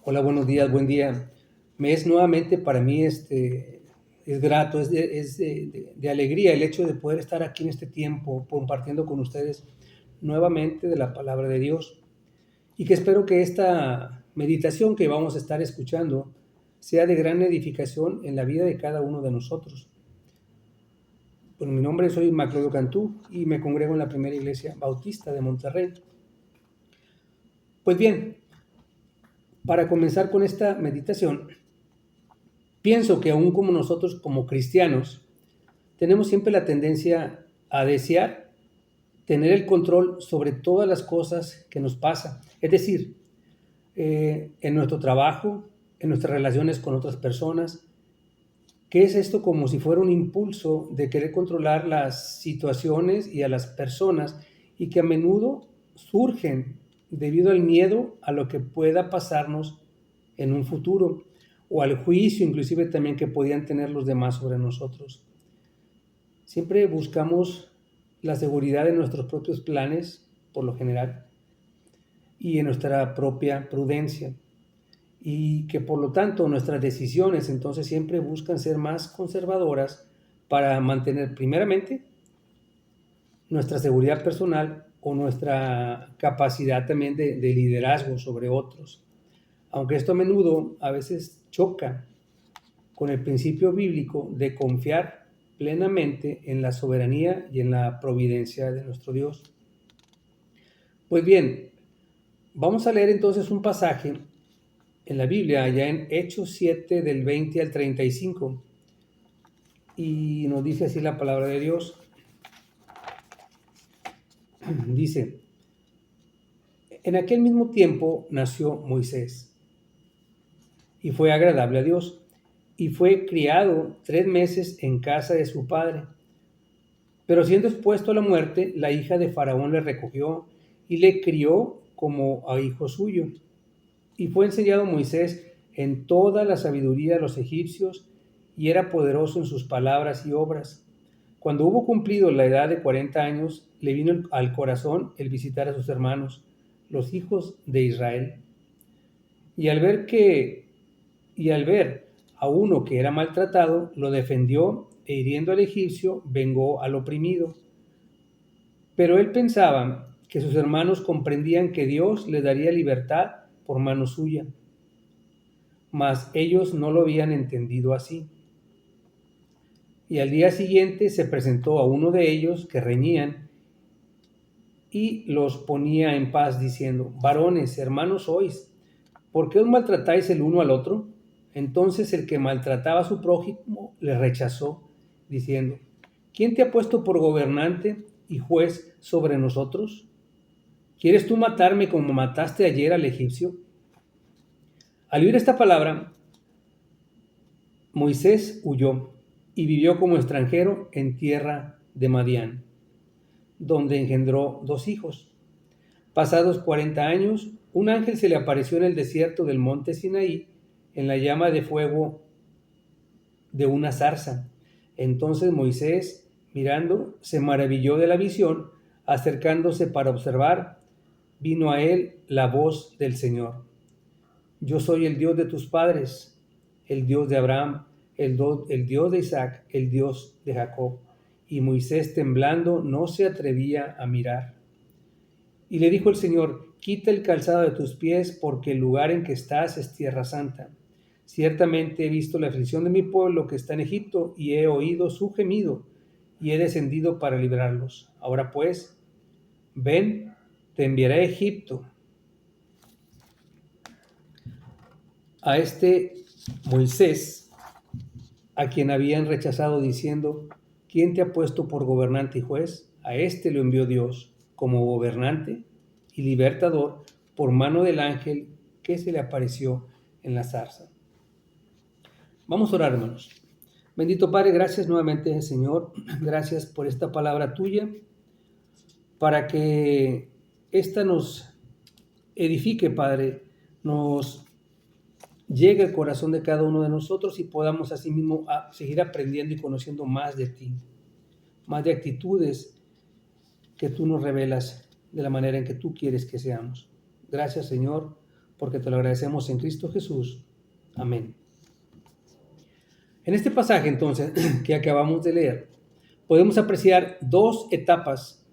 Hola, buenos días, buen día. Me es nuevamente para mí, es grato, es de alegría el hecho de poder estar aquí en este tiempo compartiendo con ustedes nuevamente de la palabra de Dios y que espero que esta meditación que vamos a estar escuchando sea de gran edificación en la vida de cada uno de nosotros. Bueno, mi nombre soy Maclovio Cantú y me congrego en la Primera Iglesia Bautista de Monterrey. Pues bien, para comenzar con esta meditación, pienso que aún como nosotros como cristianos, tenemos siempre la tendencia a desear tener el control sobre todas las cosas que nos pasan. Es decir, en nuestro trabajo, en nuestras relaciones con otras personas, ¿qué es esto? Como si fuera un impulso de querer controlar las situaciones y a las personas y que a menudo surgen debido al miedo a lo que pueda pasarnos en un futuro o al juicio inclusive también que podían tener los demás sobre nosotros. Siempre buscamos la seguridad de nuestros propios planes, por lo general, y en nuestra propia prudencia. Y que por lo tanto nuestras decisiones entonces siempre buscan ser más conservadoras para mantener primeramente nuestra seguridad personal o nuestra capacidad también de liderazgo sobre otros. Aunque esto a menudo a veces choca con el principio bíblico de confiar plenamente en la soberanía y en la providencia de nuestro Dios. Pues bien, vamos a leer entonces un pasaje en la Biblia, allá en Hechos 7 del 20 al 35, y nos dice así la palabra de Dios. Dice, en aquel mismo tiempo nació Moisés y fue agradable a Dios y fue criado 3 meses en casa de su padre. Pero siendo expuesto a la muerte, la hija de Faraón le recogió y le crió como a hijo suyo. Y fue enseñado Moisés en toda la sabiduría de los egipcios y era poderoso en sus palabras y obras. Cuando hubo cumplido la edad de 40 años, le vino al corazón el visitar a sus hermanos, los hijos de Israel. Y al ver a uno que era maltratado, lo defendió e hiriendo al egipcio, vengó al oprimido. Pero él pensaba que sus hermanos comprendían que Dios le daría libertad por mano suya, mas ellos no lo habían entendido así. Y al día siguiente se presentó a uno de ellos que reñían y los ponía en paz, diciendo, varones, hermanos sois, ¿por qué os maltratáis el uno al otro? Entonces el que maltrataba a su prójimo le rechazó, diciendo, ¿quién te ha puesto por gobernante y juez sobre nosotros? ¿Quieres tú matarme como mataste ayer al egipcio? Al oír esta palabra, Moisés huyó y vivió como extranjero en tierra de Madián, donde engendró 2 hijos. Pasados 40 años, un ángel se le apareció en el desierto del monte Sinaí, en la llama de fuego de una zarza. Entonces Moisés, mirando, se maravilló de la visión, acercándose para observar, vino a él la voz del Señor. Yo soy el Dios de tus padres, el Dios de Abraham, el Dios de Isaac, el Dios de Jacob. Y Moisés, temblando, no se atrevía a mirar. Y le dijo el Señor, quita el calzado de tus pies, porque el lugar en que estás es tierra santa. Ciertamente he visto la aflicción de mi pueblo que está en Egipto, y he oído su gemido, y he descendido para librarlos. Ahora pues, ven, te enviaré a Egipto. A este Moisés, a quien habían rechazado diciendo, ¿quién te ha puesto por gobernante y juez? A este lo envió Dios como gobernante y libertador por mano del ángel que se le apareció en la zarza. Vamos a orar, hermanos. Bendito Padre, gracias nuevamente, Señor. Gracias por esta palabra tuya, para que esta nos edifique, Padre, nos llegue al corazón de cada uno de nosotros y podamos asimismo seguir aprendiendo y conociendo más de ti, más de actitudes que tú nos revelas de la manera en que tú quieres que seamos. Gracias, Señor, porque te lo agradecemos en Cristo Jesús. Amén. En este pasaje, entonces, que acabamos de leer, podemos apreciar dos etapas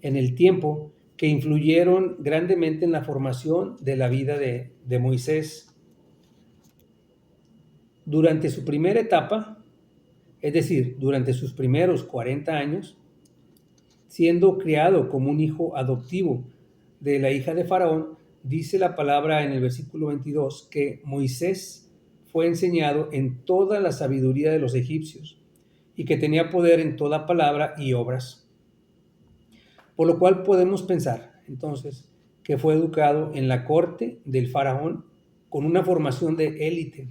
en el tiempo que influyeron grandemente en la formación de la vida de Moisés. Durante su primera etapa, es decir, durante sus primeros 40 años, siendo criado como un hijo adoptivo de la hija de Faraón, dice la palabra en el versículo 22 que Moisés fue enseñado en toda la sabiduría de los egipcios y que tenía poder en toda palabra y obras. Por lo cual podemos pensar, entonces, que fue educado en la corte del Faraón con una formación de élite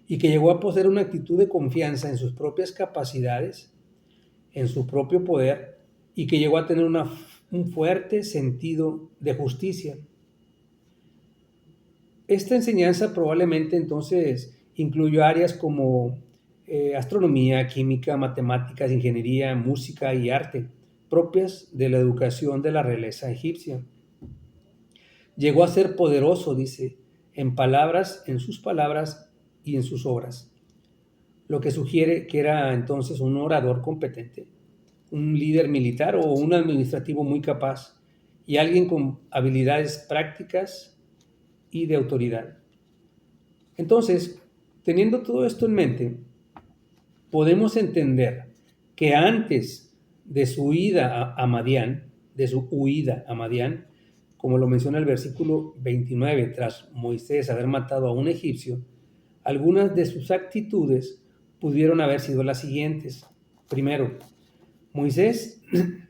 y que llegó a poseer una actitud de confianza en sus propias capacidades, en su propio poder, y que llegó a tener un fuerte sentido de justicia. Esta enseñanza probablemente entonces incluyó áreas como astronomía, química, matemáticas, ingeniería, música y arte, propias de la educación de la realeza egipcia. Llegó a ser poderoso, dice, en sus palabras y en sus obras, lo que sugiere que era entonces un orador competente, un líder militar o un administrativo muy capaz y alguien con habilidades prácticas y de autoridad. Entonces, teniendo todo esto en mente, podemos entender que antes de su huida a Madián, como lo menciona el versículo 29, tras Moisés haber matado a un egipcio, algunas de sus actitudes pudieron haber sido las siguientes. Primero, Moisés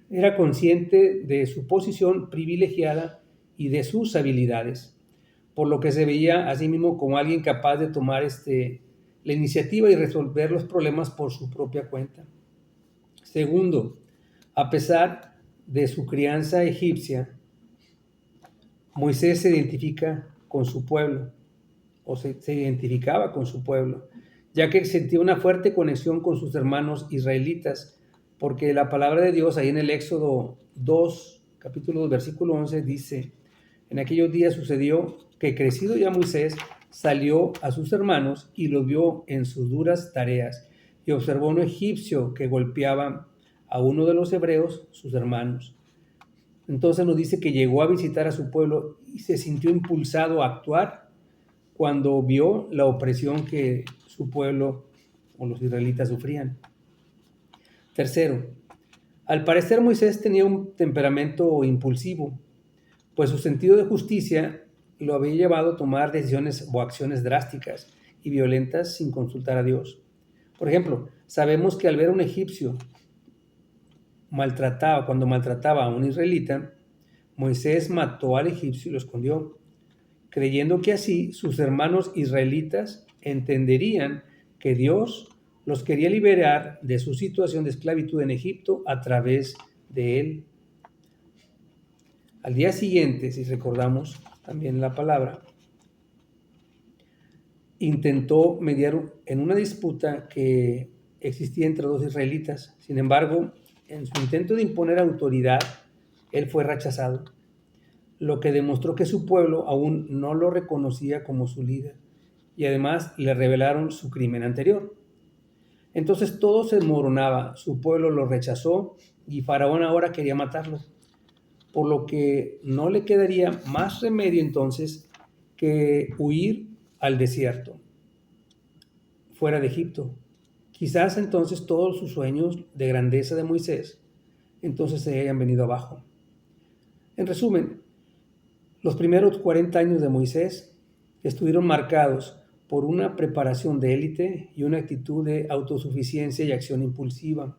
era consciente de su posición privilegiada y de sus habilidades, por lo que se veía a sí mismo como alguien capaz de tomar la iniciativa y resolver los problemas por su propia cuenta. Segundo, a pesar de su crianza egipcia, Moisés se identifica con su pueblo, o se identificaba con su pueblo, ya que sentía una fuerte conexión con sus hermanos israelitas, porque la palabra de Dios ahí en el Éxodo 2, capítulo 2, versículo 11 dice: en aquellos días sucedió que crecido ya Moisés salió a sus hermanos y los vio en sus duras tareas, y observó a un egipcio que golpeaba a uno de los hebreos, sus hermanos. Entonces nos dice que llegó a visitar a su pueblo y se sintió impulsado a actuar cuando vio la opresión que su pueblo o los israelitas sufrían. Tercero, al parecer Moisés tenía un temperamento impulsivo, pues su sentido de justicia lo había llevado a tomar decisiones o acciones drásticas y violentas sin consultar a Dios. Por ejemplo, sabemos que al ver a un egipcio cuando maltrataba a un israelita, Moisés mató al egipcio y lo escondió, creyendo que así sus hermanos israelitas entenderían que Dios los quería liberar de su situación de esclavitud en Egipto a través de él. Al día siguiente, si recordamos también la palabra, intentó mediar en una disputa que existía entre dos israelitas. Sin embargo, en su intento de imponer autoridad, él fue rechazado, lo que demostró que su pueblo aún no lo reconocía como su líder, y además le revelaron su crimen anterior. Entonces todo se desmoronaba, su pueblo lo rechazó y Faraón ahora quería matarlo, por lo que no le quedaría más remedio entonces que huir al desierto, fuera de Egipto. Quizás entonces todos sus sueños de grandeza de Moisés entonces se hayan venido abajo. En resumen, los primeros 40 años de Moisés estuvieron marcados por una preparación de élite y una actitud de autosuficiencia y acción impulsiva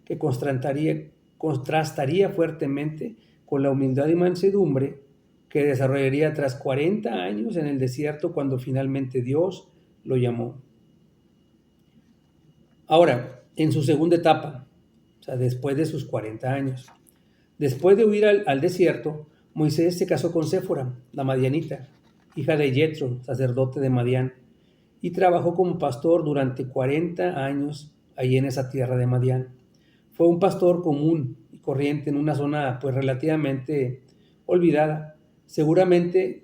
que contrastaría fuertemente con la humildad y mansedumbre que desarrollaría tras 40 años en el desierto cuando finalmente Dios lo llamó. Ahora, en su segunda etapa, o sea, después de sus 40 años, después de huir al desierto, Moisés se casó con Séfora, la madianita, hija de Jetro, sacerdote de Madián, y trabajó como pastor durante 40 años allí en esa tierra de Madián. Fue un pastor común y corriente en una zona pues relativamente olvidada. Seguramente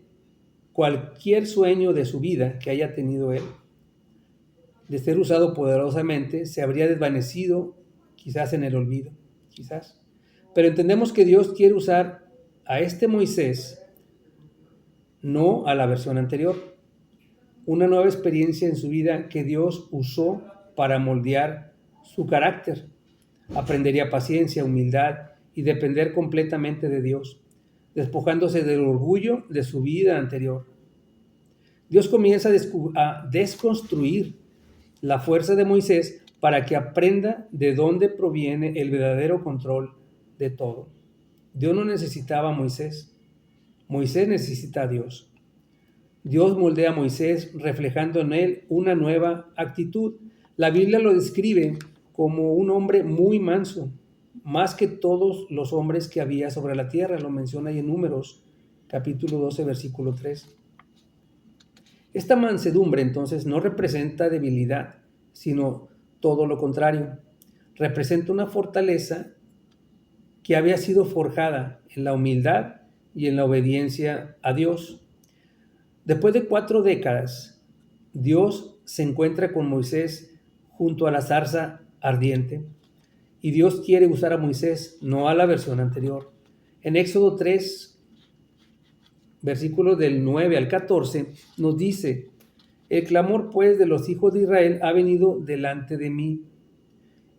cualquier sueño de su vida que haya tenido él, de ser usado poderosamente, se habría desvanecido quizás en el olvido, quizás. Pero entendemos que Dios quiere usar a este Moisés, no a la versión anterior, una nueva experiencia en su vida que Dios usó para moldear su carácter. Aprendería paciencia, humildad y depender completamente de Dios, despojándose del orgullo de su vida anterior. Dios comienza a desconstruir la fuerza de Moisés para que aprenda de dónde proviene el verdadero control de todo. Dios no necesitaba a Moisés. Moisés necesita a Dios. Dios moldea a Moisés reflejando en él una nueva actitud. La Biblia lo describe como un hombre muy manso, más que todos los hombres que había sobre la tierra. Lo menciona ahí en Números, capítulo 12, versículo 3. Esta mansedumbre entonces no representa debilidad, sino todo lo contrario. Representa una fortaleza que había sido forjada en la humildad y en la obediencia a Dios. Después de 4 décadas, Dios se encuentra con Moisés junto a la zarza ardiente y Dios quiere usar a Moisés, no a la versión anterior. En Éxodo 3, versículos del 9 al 14, nos dice: el clamor pues de los hijos de Israel ha venido delante de mí,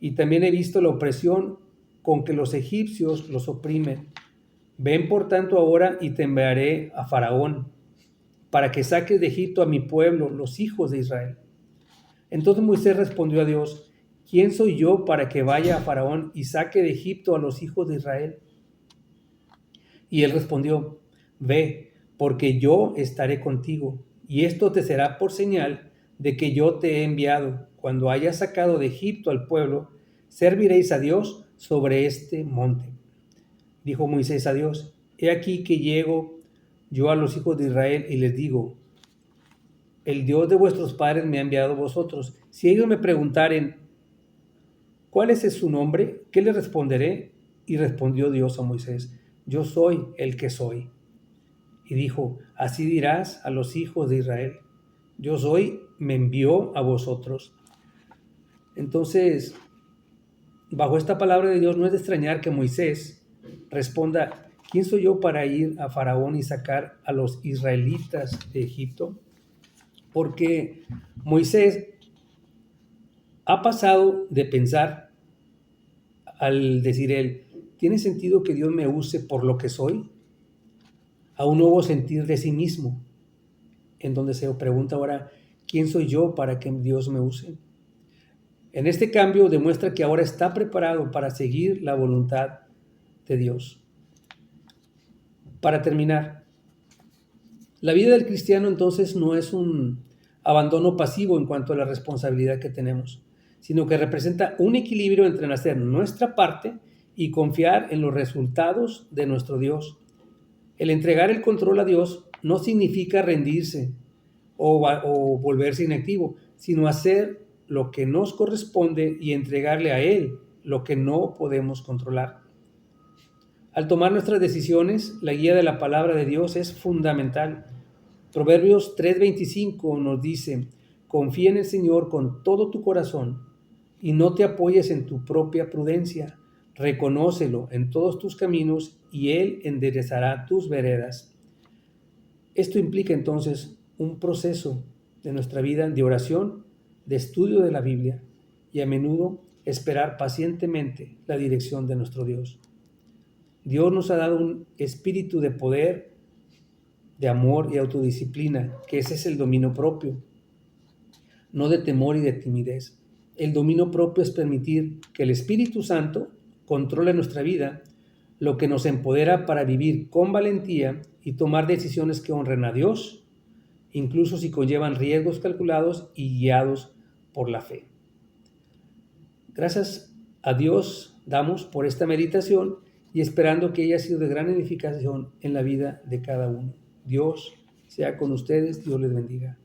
y también he visto la opresión con que los egipcios los oprimen. Ven por tanto ahora y te enviaré a Faraón, para que saques de Egipto a mi pueblo, los hijos de Israel. Entonces Moisés respondió a Dios: ¿quién soy yo para que vaya a Faraón y saque de Egipto a los hijos de Israel? Y él respondió: ve, porque yo estaré contigo, y esto te será por señal de que yo te he enviado. Cuando hayas sacado de Egipto al pueblo, serviréis a Dios sobre este monte. Dijo Moisés a Dios: he aquí que llego yo a los hijos de Israel y les digo: el Dios de vuestros padres me ha enviado a vosotros. Si ellos me preguntaren: ¿cuál es su nombre?, ¿qué les responderé? Y respondió Dios a Moisés: yo soy el que soy. Y dijo: así dirás a los hijos de Israel: yo soy, me envió a vosotros. Entonces, bajo esta palabra de Dios, no es de extrañar que Moisés responda: ¿quién soy yo para ir a Faraón y sacar a los israelitas de Egipto? Porque Moisés ha pasado de pensar, al decir él: ¿tiene sentido que Dios me use por lo que soy?, a un nuevo sentir de sí mismo, en donde se pregunta ahora: ¿quién soy yo para que Dios me use? En este cambio demuestra que ahora está preparado para seguir la voluntad de Dios. Para terminar, la vida del cristiano entonces no es un abandono pasivo en cuanto a la responsabilidad que tenemos, sino que representa un equilibrio entre hacer nuestra parte y confiar en los resultados de nuestro Dios. El entregar el control a Dios no significa rendirse o volverse inactivo, sino hacer lo que nos corresponde y entregarle a Él lo que no podemos controlar. Al tomar nuestras decisiones, la guía de la palabra de Dios es fundamental. Proverbios 3:25 nos dice: confía en el Señor con todo tu corazón y no te apoyes en tu propia prudencia. Reconócelo en todos tus caminos y Él enderezará tus veredas. Esto implica entonces un proceso de nuestra vida de oración, de estudio de la Biblia y a menudo esperar pacientemente la dirección de nuestro Dios. Dios nos ha dado un espíritu de poder, de amor y autodisciplina, que ese es el dominio propio, no de temor y de timidez. El dominio propio es permitir que el Espíritu Santo controle nuestra vida, lo que nos empodera para vivir con valentía y tomar decisiones que honren a Dios, incluso si conllevan riesgos calculados y guiados por la fe. Gracias a Dios damos por esta meditación y esperando que haya sido de gran edificación en la vida de cada uno. Dios sea con ustedes, Dios les bendiga.